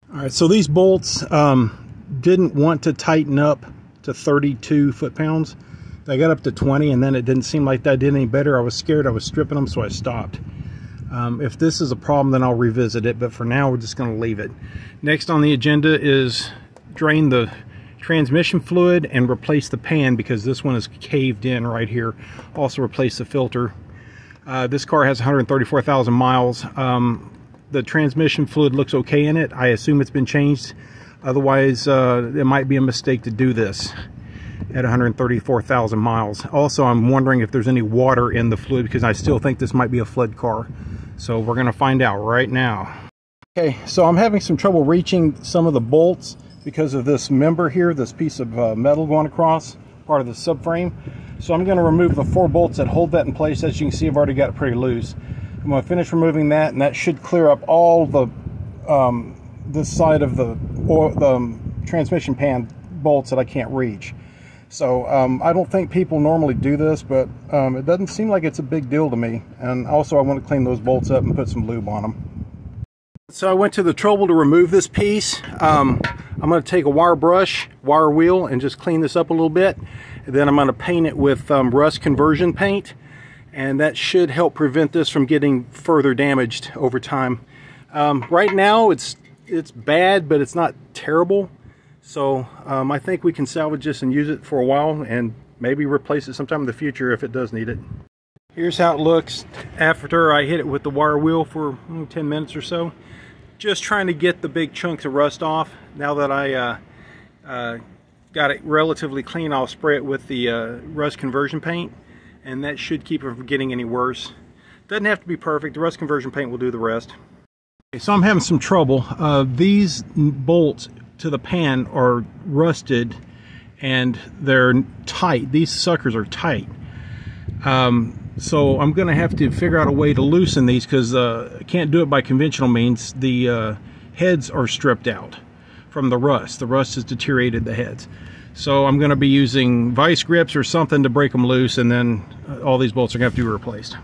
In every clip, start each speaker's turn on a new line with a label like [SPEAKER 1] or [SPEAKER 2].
[SPEAKER 1] All right, so these bolts didn't want to tighten up to 32 foot-pounds. They got up to 20, and then it didn't seem like that did any better. I was scared I was stripping them, so I stopped. If this is a problem, then I'll revisit it, but for now we're just going to leave it. Next on the agenda is drain the transmission fluid and replace the pan, because this one is caved in right here. Also replace the filter. This car has 134,000 miles. The transmission fluid looks okay in it. I assume it's been changed. Otherwise, it might be a mistake to do this at 134,000 miles. Also, I'm wondering if there's any water in the fluid, because I still think this might be a flood car. So we're gonna find out right now. Okay, so I'm having some trouble reaching some of the bolts because of this member here, this piece of metal going across, part of the subframe. So I'm gonna remove the 4 bolts that hold that in place. As you can see, I've already got it pretty loose. I'm going to finish removing that, and that should clear up all the this side of the transmission pan bolts that I can't reach. So I don't think people normally do this, but it doesn't seem like it's a big deal to me. And also I want to clean those bolts up and put some lube on them. So I went to the trouble to remove this piece. I'm going to take a wire brush, wire wheel, and just clean this up a little bit. And then I'm going to paint it with rust conversion paint. And that should help prevent this from getting further damaged over time. Right now it's bad, but it's not terrible. So I think we can salvage this and use it for a while, and maybe replace it sometime in the future if it does need it. Here's how it looks after I hit it with the wire wheel for 10 minutes or so. Just trying to get the big chunks of rust off. Now that I got it relatively clean, I'll spray it with the rust conversion paint, and that should keep it from getting any worse. Doesn't have to be perfect. The rust conversion paint will do the rest. Okay, so I'm having some trouble. These bolts to the pan are rusted and they're tight. These suckers are tight. So I'm going to have to figure out a way to loosen these, because I can't do it by conventional means. The heads are stripped out from the rust. The rust has deteriorated the heads. So I'm going to be using vice grips or something to break them loose, and then all these bolts are going to have to be replaced.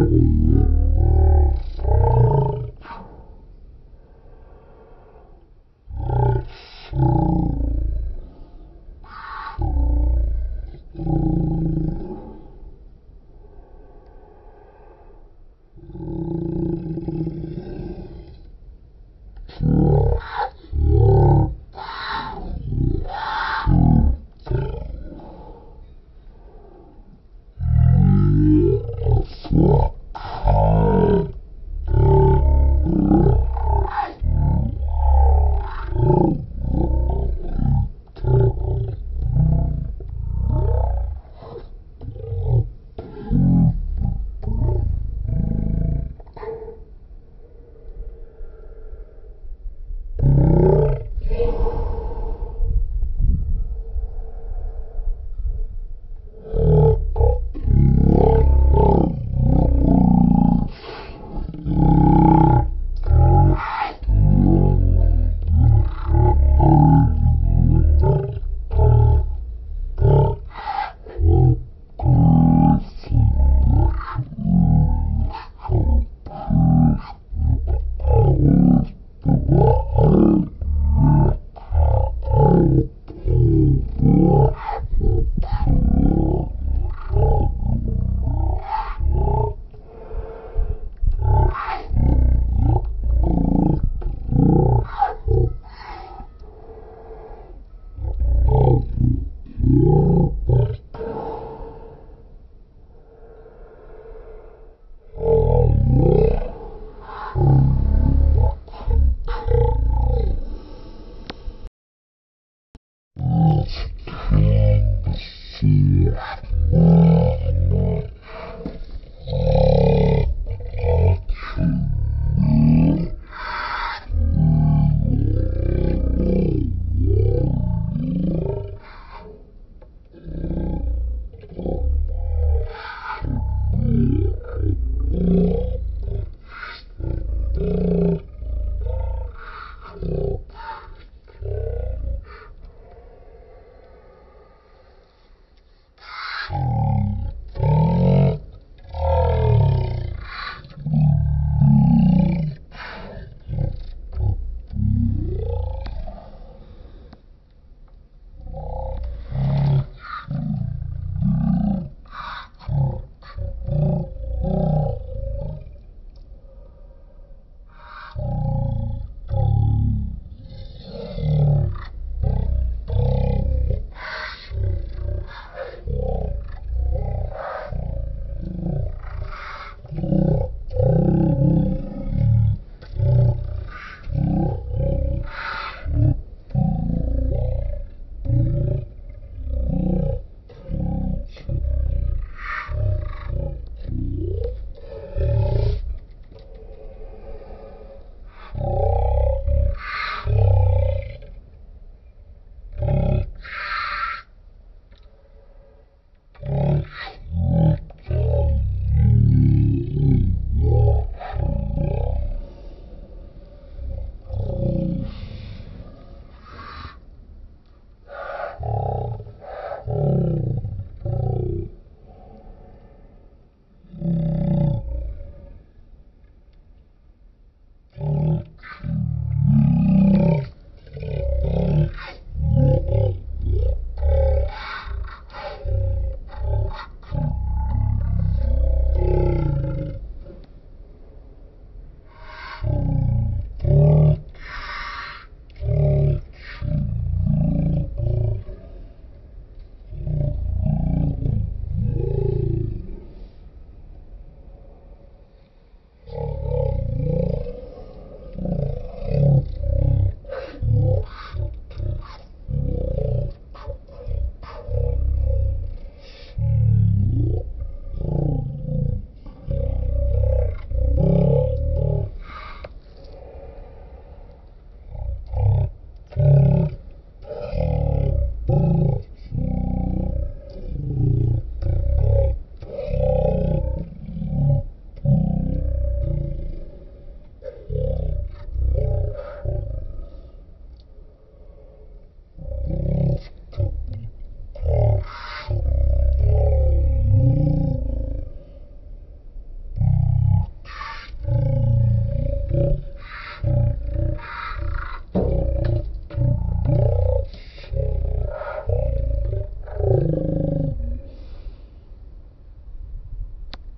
[SPEAKER 2] Valvoline.